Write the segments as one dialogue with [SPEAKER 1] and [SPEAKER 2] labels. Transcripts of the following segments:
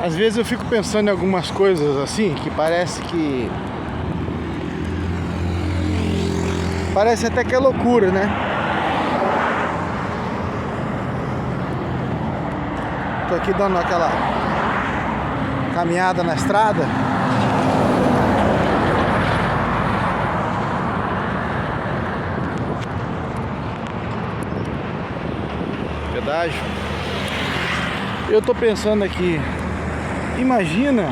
[SPEAKER 1] Às vezes eu fico pensando em algumas coisas assim, que parece até que é loucura, né? Tô aqui dando aquela caminhada na estrada. Pedágio. Eu tô pensando aqui, imagina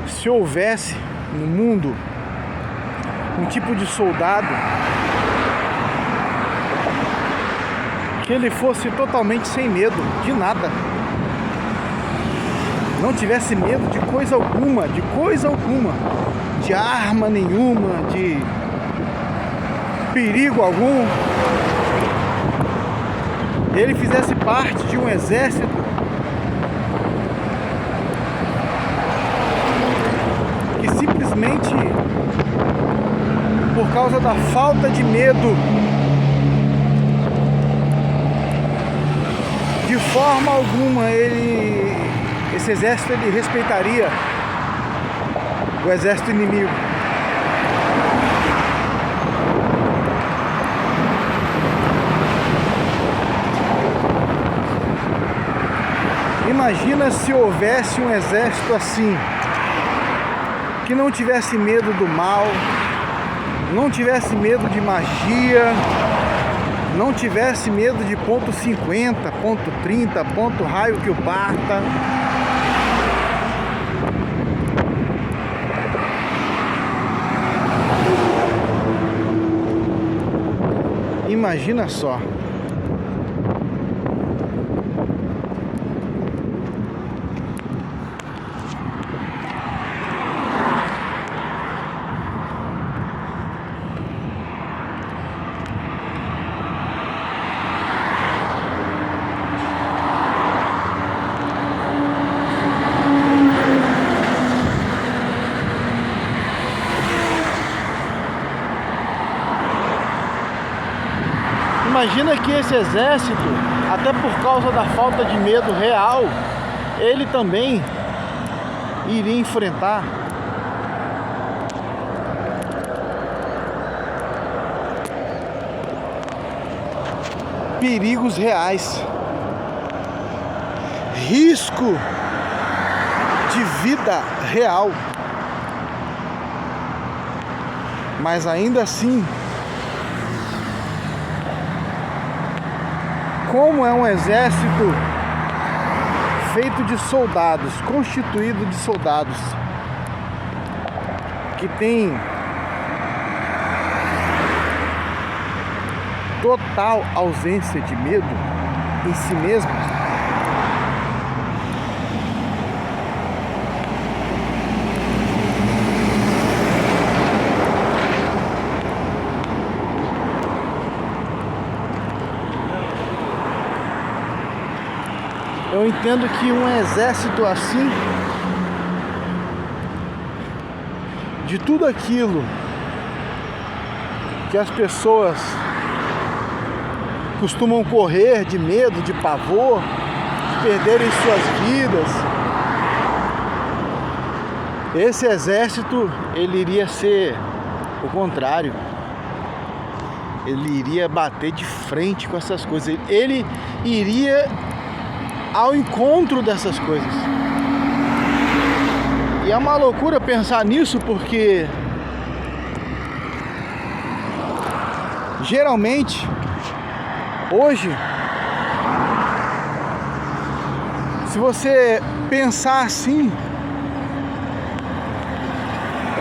[SPEAKER 1] se houvesse no mundo um tipo de soldado que ele fosse totalmente sem medo de nada, não tivesse medo de coisa alguma, de arma nenhuma, de perigo algum. Ele fizesse parte de um exército que simplesmente, por causa da falta de medo, de forma alguma esse exército ele respeitaria o exército inimigo. Imagina se houvesse um exército assim, que não tivesse medo do mal, não tivesse medo de magia, não tivesse medo de ponto 50, ponto 30, ponto raio que o parta. Imagina só. Imagina que esse exército, até por causa da falta de medo real, ele também iria enfrentar perigos reais, risco de vida real, mas ainda assim, como é um exército feito de soldados, constituído de soldados, que tem total ausência de medo em si mesmo, eu entendo que um exército assim, de tudo aquilo que as pessoas costumam correr de medo, de pavor, de perderem suas vidas, esse exército, ele iria ser o contrário. Ele iria bater de frente com essas coisas. Ele iria ao encontro dessas coisas. E é uma loucura pensar nisso, porque geralmente hoje, se você pensar assim,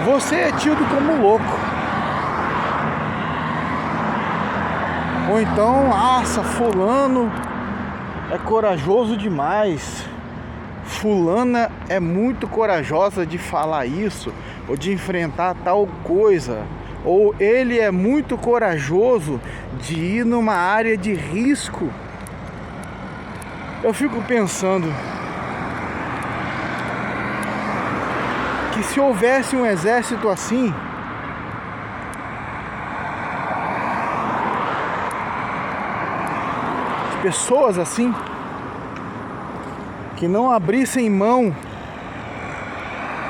[SPEAKER 1] você é tido como louco. Ou então, nossa, fulano é corajoso demais, fulana é muito corajosa de falar isso, ou de enfrentar tal coisa, ou ele é muito corajoso de ir numa área de risco. Eu fico pensando que se houvesse um exército assim, pessoas assim, que não abrissem mão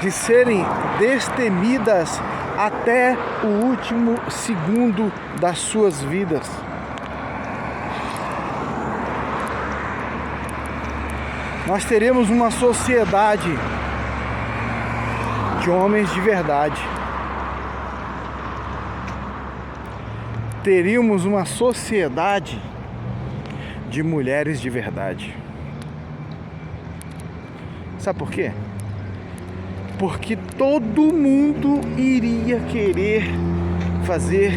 [SPEAKER 1] de serem destemidas até o último segundo das suas vidas. Nós teremos uma sociedade de homens de verdade. Teríamos uma sociedade de mulheres de verdade. Sabe por quê? Porque todo mundo iria querer fazer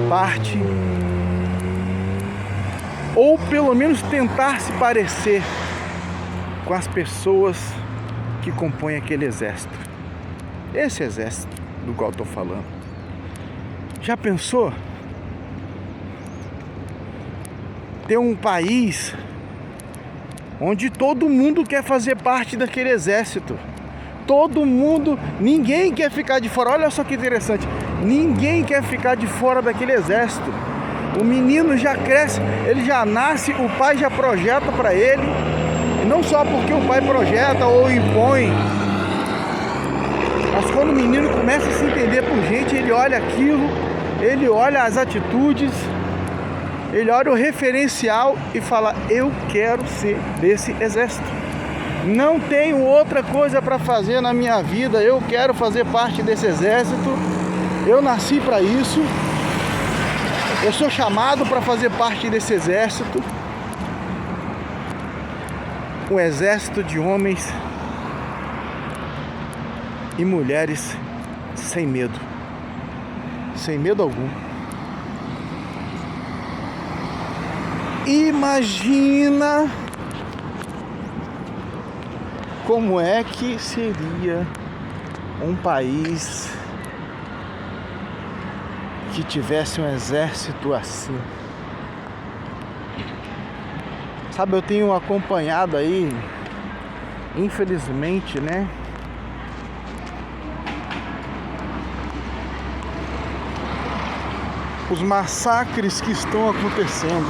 [SPEAKER 1] parte, ou pelo menos tentar se parecer com as pessoas que compõem aquele exército. Esse exército do qual estou falando. Já pensou? Ter um país onde todo mundo quer fazer parte daquele exército. Todo mundo, ninguém quer ficar de fora. Olha só que interessante. Ninguém quer ficar de fora daquele exército. O menino já cresce, ele já nasce, o pai já projeta para ele. E não só porque o pai projeta ou impõe, mas quando o menino começa a se entender por gente, ele olha aquilo, ele olha as atitudes, ele olha o referencial e fala: eu quero ser desse exército. Não tenho outra coisa para fazer na minha vida, eu quero fazer parte desse exército. Eu nasci para isso. Eu sou chamado para fazer parte desse exército. Um exército de homens e mulheres sem medo. Sem medo algum. Imagina como é que seria um país que tivesse um exército assim. Sabe, eu tenho acompanhado aí, infelizmente, né? Os massacres que estão acontecendo.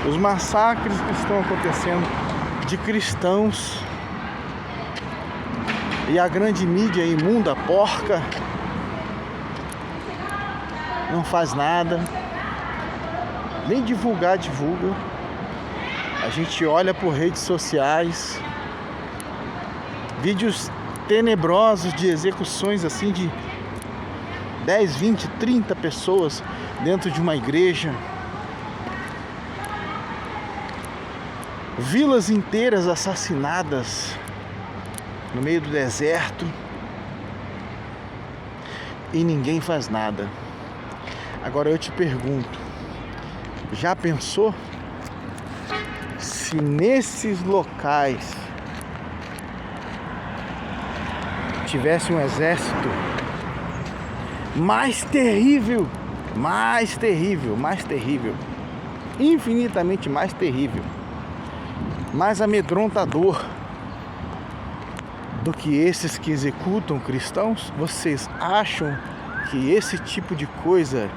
[SPEAKER 1] Os massacres que estão acontecendo de cristãos. E a grande mídia imunda, porca, não faz nada. Nem divulgar, divulga. A gente olha por redes sociais, vídeos tenebrosos de execuções assim de 10, 20, 30 pessoas dentro de uma igreja. Vilas inteiras assassinadas no meio do deserto e ninguém faz nada. Agora eu te pergunto, já pensou se nesses locais tivesse um exército mais terrível, infinitamente mais terrível, mais amedrontador do que esses que executam cristãos? Vocês acham que esse tipo de coisa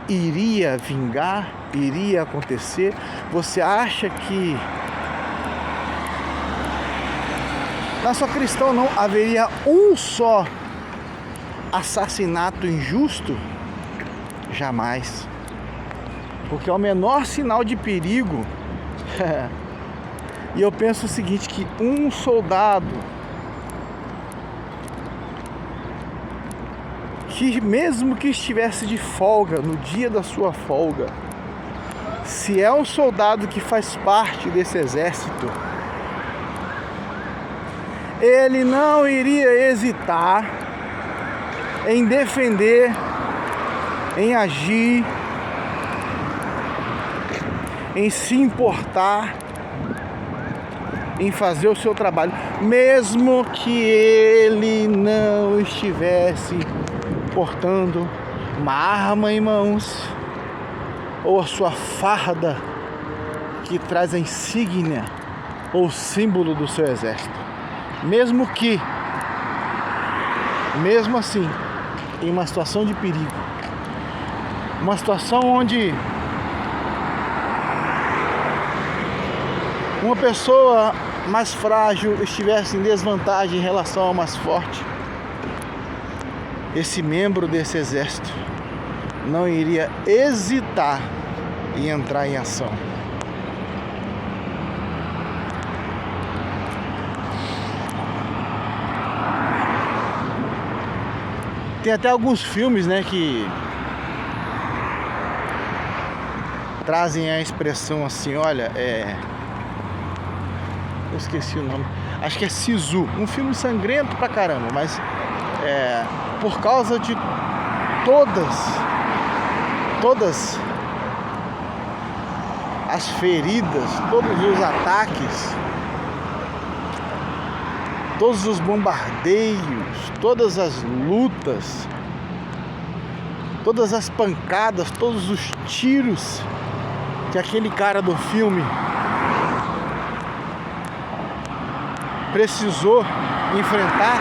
[SPEAKER 1] iria vingar, iria acontecer? Você acha que na sua cristão não haveria um só assassinato injusto? Jamais. Porque é o menor sinal de perigo. E eu penso o seguinte, que um soldado que mesmo que estivesse de folga, no dia da sua folga, se é um soldado que faz parte desse exército, ele não iria hesitar em defender, em agir, em se importar, em fazer o seu trabalho, mesmo que ele não estivesse portando uma arma em mãos, ou a sua farda que traz a insígnia ou símbolo do seu exército. Mesmo assim, em uma situação de perigo, uma situação onde uma pessoa mais frágil estivesse em desvantagem em relação ao mais forte, esse membro desse exército não iria hesitar em entrar em ação. Tem até alguns filmes, né, que trazem a expressão assim, olha, eu esqueci o nome, acho que é Sisu, um filme sangrento pra caramba, mas por causa de todas as feridas, todos os ataques, todos os bombardeios, todas as lutas, todas as pancadas, todos os tiros que aquele cara do filme precisou enfrentar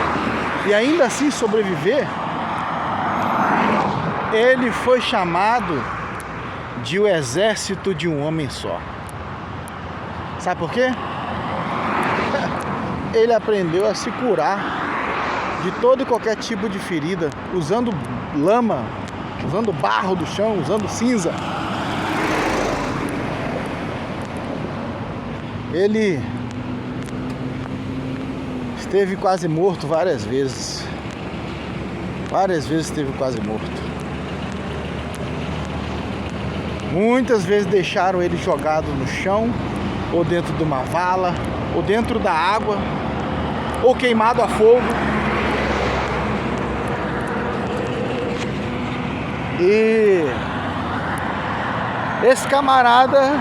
[SPEAKER 1] e ainda assim sobreviver, ele foi chamado de o exército de um homem só. Sabe por quê? Ele aprendeu a se curar de todo e qualquer tipo de ferida, usando lama, usando barro do chão, usando cinza. Ele esteve quase morto várias vezes. Várias vezes esteve quase morto. Muitas vezes deixaram ele jogado no chão, ou dentro de uma vala, ou dentro da água, ou queimado a fogo. E esse camarada,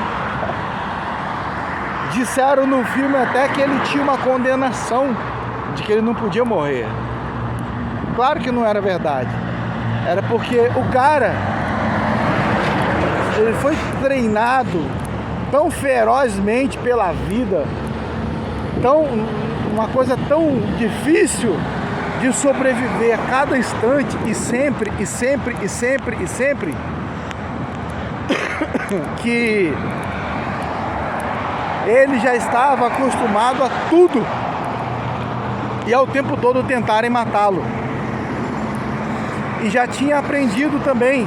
[SPEAKER 1] disseram no filme até que ele tinha uma condenação de que ele não podia morrer. Claro que não era verdade. Era porque o cara, ele foi treinado tão ferozmente pela vida, uma coisa tão difícil de sobreviver a cada instante e sempre, que ele já estava acostumado a tudo e ao tempo todo tentarem matá-lo. E já tinha aprendido também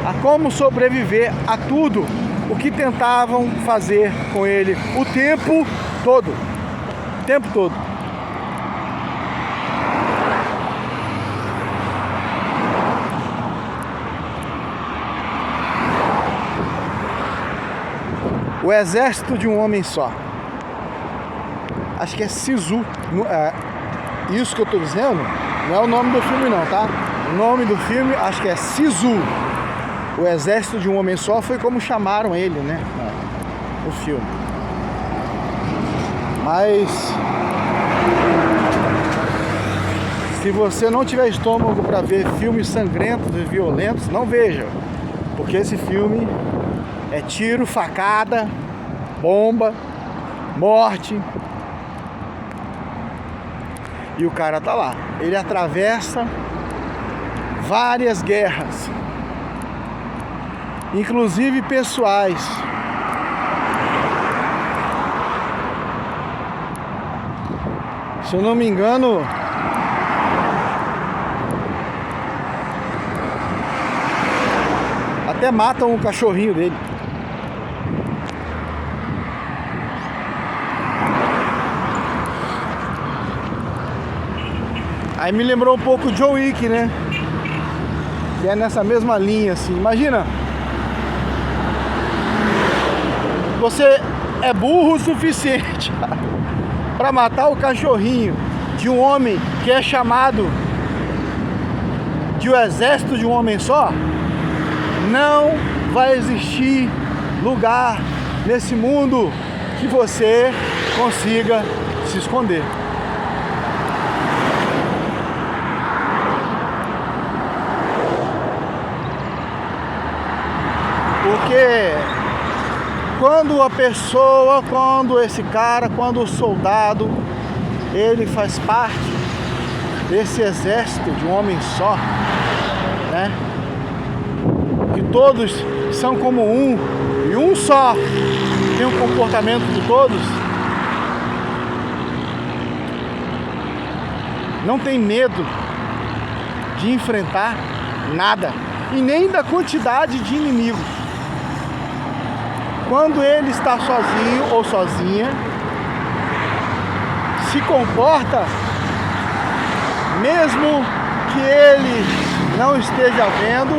[SPEAKER 1] a como sobreviver a tudo o que tentavam fazer com ele o tempo todo. O tempo todo. O exército de um homem só. Acho que é Sisu. Isso que eu tô dizendo não é o nome do filme não, tá? O nome do filme acho que é Sisu. O exército de um homem só foi como chamaram ele, né? No filme. Mas se você não tiver estômago para ver filmes sangrentos e violentos, não veja. Porque esse filme é tiro, facada, bomba, morte. E o cara tá lá. Ele atravessa várias guerras, inclusive pessoais. Se eu não me engano, até matam o cachorrinho dele. Aí me lembrou um pouco o John Wick, né? Que é nessa mesma linha, assim. Imagina, você é burro o suficiente para matar o cachorrinho de um homem que é chamado de o exército de um homem só. Não vai existir lugar nesse mundo que você consiga se esconder. Porque quando a pessoa, quando esse cara, quando o soldado, ele faz parte desse exército de um homem só, né? Que todos são como um, e um só tem um comportamento de todos, não tem medo de enfrentar nada e nem da quantidade de inimigos. Quando ele está sozinho ou sozinha, se comporta, mesmo que ele não esteja vendo,